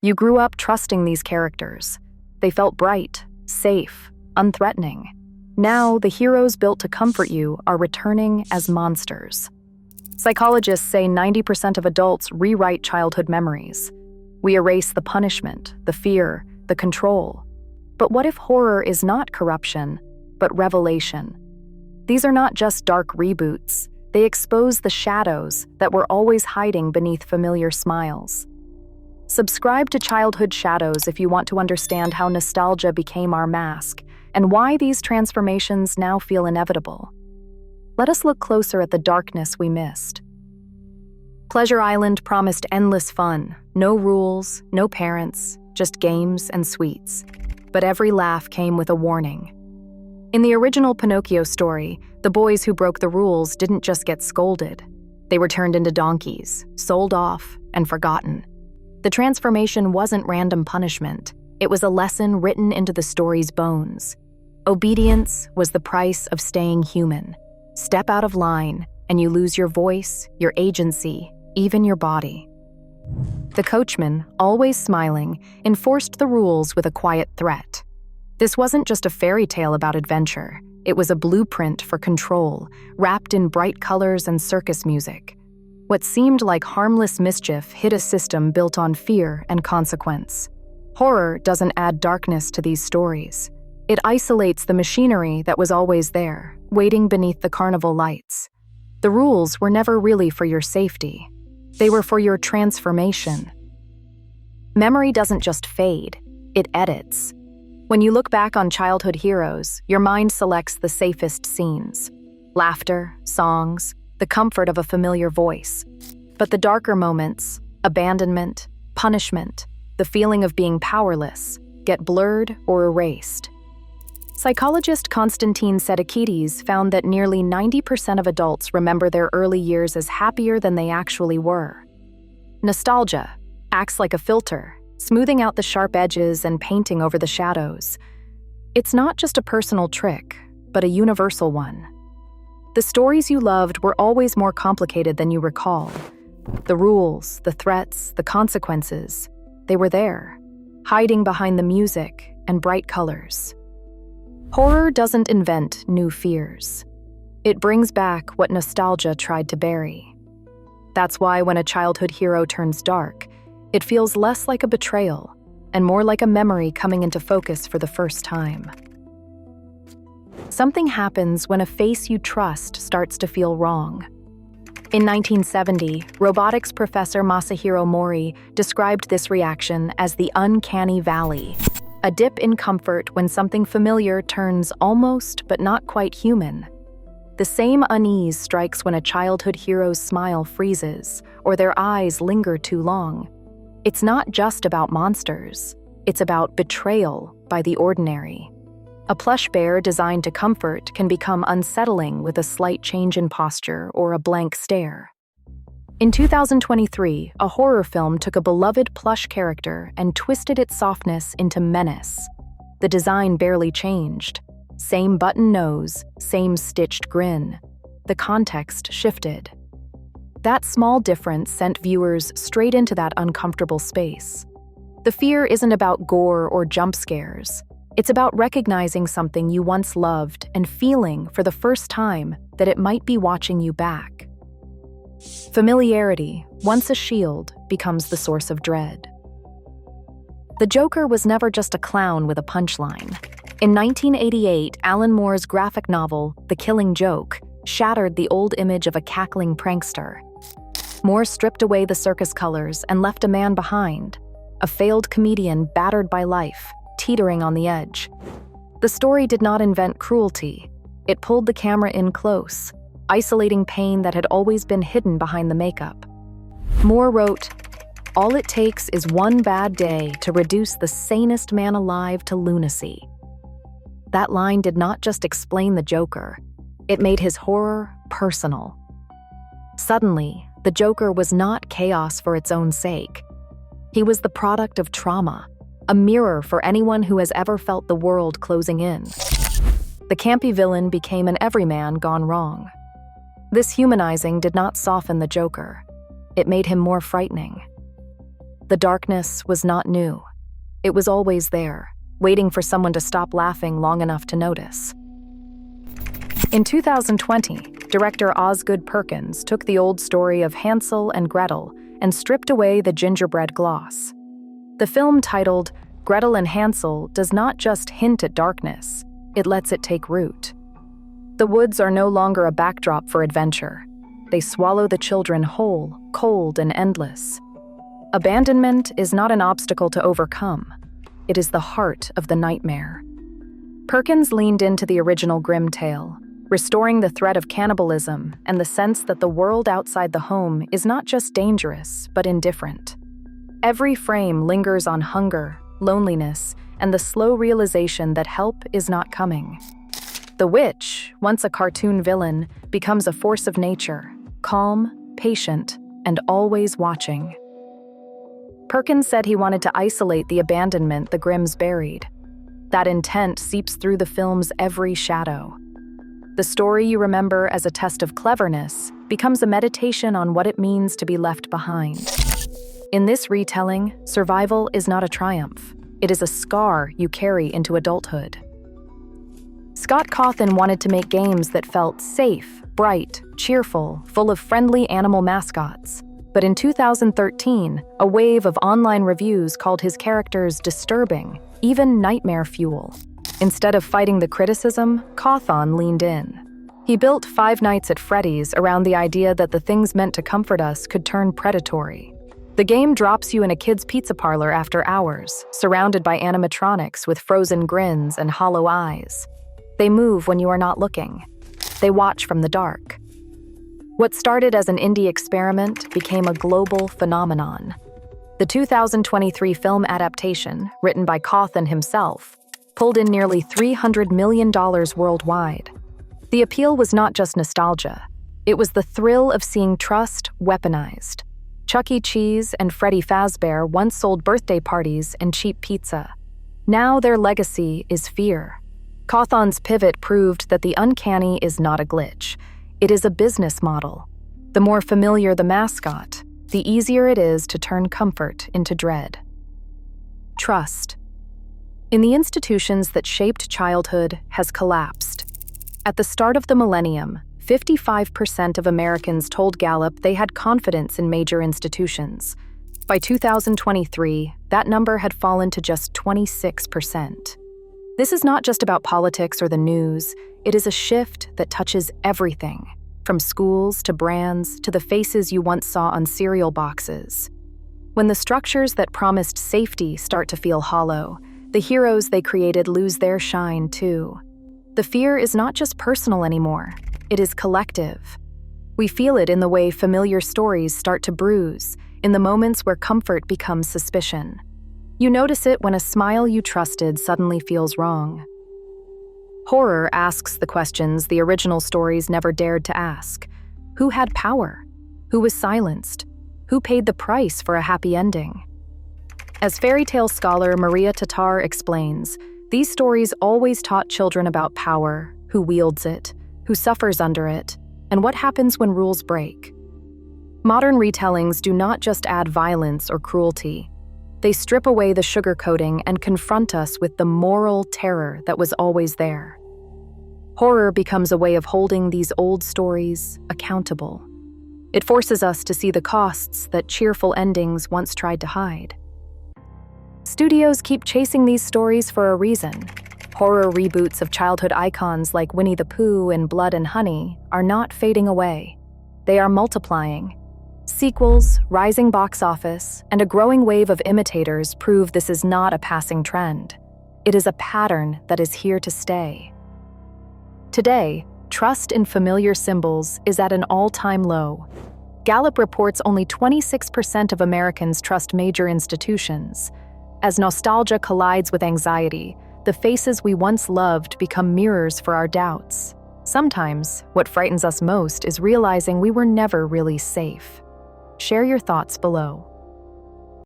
You grew up trusting these characters. They felt bright, safe, unthreatening. Now, the heroes built to comfort you are returning as monsters. Psychologists say 90% of adults rewrite childhood memories. We erase the punishment, the fear, the control. But what if horror is not corruption, but revelation? These are not just dark reboots. They expose the shadows that were always hiding beneath familiar smiles. Subscribe to Childhood Shadows if you want to understand how nostalgia became our mask and why these transformations now feel inevitable. Let us look closer at the darkness we missed. Pleasure Island promised endless fun, no rules, no parents, just games and sweets. But every laugh came with a warning. In the original Pinocchio story, the boys who broke the rules didn't just get scolded. They were turned into donkeys, sold off, and forgotten. The transformation wasn't random punishment. It was a lesson written into the story's bones. Obedience was the price of staying human. Step out of line, and you lose your voice, your agency, even your body. The coachman, always smiling, enforced the rules with a quiet threat. This wasn't just a fairy tale about adventure. It was a blueprint for control, wrapped in bright colors and circus music. What seemed like harmless mischief hid a system built on fear and consequence. Horror doesn't add darkness to these stories. It isolates the machinery that was always there, waiting beneath the carnival lights. The rules were never really for your safety. They were for your transformation. Memory doesn't just fade, it edits. When you look back on childhood heroes, your mind selects the safest scenes. Laughter, songs, the comfort of a familiar voice. But the darker moments, abandonment, punishment, the feeling of being powerless, get blurred or erased. Psychologist Konstantin Sedekidis found that nearly 90% of adults remember their early years as happier than they actually were. Nostalgia acts like a filter, smoothing out the sharp edges and painting over the shadows. It's not just a personal trick, but a universal one. The stories you loved were always more complicated than you recall. The rules, the threats, the consequences, they were there, hiding behind the music and bright colors. Horror doesn't invent new fears. It brings back what nostalgia tried to bury. That's why when a childhood hero turns dark, it feels less like a betrayal and more like a memory coming into focus for the first time. Something happens when a face you trust starts to feel wrong. In 1970, robotics professor Masahiro Mori described this reaction as the uncanny valley, a dip in comfort when something familiar turns almost but not quite human. The same unease strikes when a childhood hero's smile freezes or their eyes linger too long. It's not just about monsters, it's about betrayal by the ordinary. A plush bear designed to comfort can become unsettling with a slight change in posture or a blank stare. In 2023, a horror film took a beloved plush character and twisted its softness into menace. The design barely changed. Same button nose, same stitched grin. The context shifted. That small difference sent viewers straight into that uncomfortable space. The fear isn't about gore or jump scares. It's about recognizing something you once loved and feeling for the first time that it might be watching you back. Familiarity, once a shield, becomes the source of dread. The Joker was never just a clown with a punchline. In 1988, Alan Moore's graphic novel, The Killing Joke, shattered the old image of a cackling prankster. Moore stripped away the circus colors and left a man behind, a failed comedian battered by life, teetering on the edge. The story did not invent cruelty. It pulled the camera in close, isolating pain that had always been hidden behind the makeup. Moore wrote, "All it takes is one bad day to reduce the sanest man alive to lunacy." That line did not just explain the Joker. It made his horror personal. Suddenly, the Joker was not chaos for its own sake. He was the product of trauma, a mirror for anyone who has ever felt the world closing in. The campy villain became an everyman gone wrong. This humanizing did not soften the Joker. It made him more frightening. The darkness was not new. It was always there, waiting for someone to stop laughing long enough to notice. In 2020, director Osgood Perkins took the old story of Hansel and Gretel and stripped away the gingerbread gloss. The film, titled Gretel and Hansel, does not just hint at darkness, it lets it take root. The woods are no longer a backdrop for adventure. They swallow the children whole, cold, and endless. Abandonment is not an obstacle to overcome. It is the heart of the nightmare. Perkins leaned into the original grim tale, restoring the threat of cannibalism and the sense that the world outside the home is not just dangerous, but indifferent. Every frame lingers on hunger, loneliness, and the slow realization that help is not coming. The witch, once a cartoon villain, becomes a force of nature, calm, patient, and always watching. Perkins said he wanted to isolate the abandonment the Grimms buried. That intent seeps through the film's every shadow. The story you remember as a test of cleverness becomes a meditation on what it means to be left behind. In this retelling, survival is not a triumph. It is a scar you carry into adulthood. Scott Cawthon wanted to make games that felt safe, bright, cheerful, full of friendly animal mascots. But in 2013, a wave of online reviews called his characters disturbing, even nightmare fuel. Instead of fighting the criticism, Cawthon leaned in. He built Five Nights at Freddy's around the idea that the things meant to comfort us could turn predatory. The game drops you in a kid's pizza parlor after hours, surrounded by animatronics with frozen grins and hollow eyes. They move when you are not looking. They watch from the dark. What started as an indie experiment became a global phenomenon. The 2023 film adaptation, written by Cawthon himself, pulled in nearly $300 million worldwide. The appeal was not just nostalgia. It was the thrill of seeing trust weaponized. Chuck E. Cheese and Freddy Fazbear once sold birthday parties and cheap pizza. Now their legacy is fear. Cawthon's pivot proved that the uncanny is not a glitch. It is a business model. The more familiar the mascot, the easier it is to turn comfort into dread. Trust. In the institutions that shaped childhood has collapsed. At the start of the millennium, 55% of Americans told Gallup they had confidence in major institutions. By 2023, that number had fallen to just 26%. This is not just about politics or the news. It is a shift that touches everything, from schools to brands to the faces you once saw on cereal boxes. When the structures that promised safety start to feel hollow, the heroes they created lose their shine too. The fear is not just personal anymore, it is collective. We feel it in the way familiar stories start to bruise, in the moments where comfort becomes suspicion. You notice it when a smile you trusted suddenly feels wrong. Horror asks the questions the original stories never dared to ask. Who had power? Who was silenced? Who paid the price for a happy ending? As fairy tale scholar Maria Tatar explains, these stories always taught children about power, who wields it, who suffers under it, and what happens when rules break. Modern retellings do not just add violence or cruelty. They strip away the sugarcoating and confront us with the moral terror that was always there. Horror becomes a way of holding these old stories accountable. It forces us to see the costs that cheerful endings once tried to hide. Studios keep chasing these stories for a reason. Horror reboots of childhood icons like Winnie the Pooh and Blood and Honey are not fading away. They are multiplying. Sequels, rising box office, and a growing wave of imitators prove this is not a passing trend. It is a pattern that is here to stay. Today, trust in familiar symbols is at an all-time low. Gallup reports only 26% of Americans trust major institutions. As nostalgia collides with anxiety, the faces we once loved become mirrors for our doubts. Sometimes, what frightens us most is realizing we were never really safe. Share your thoughts below.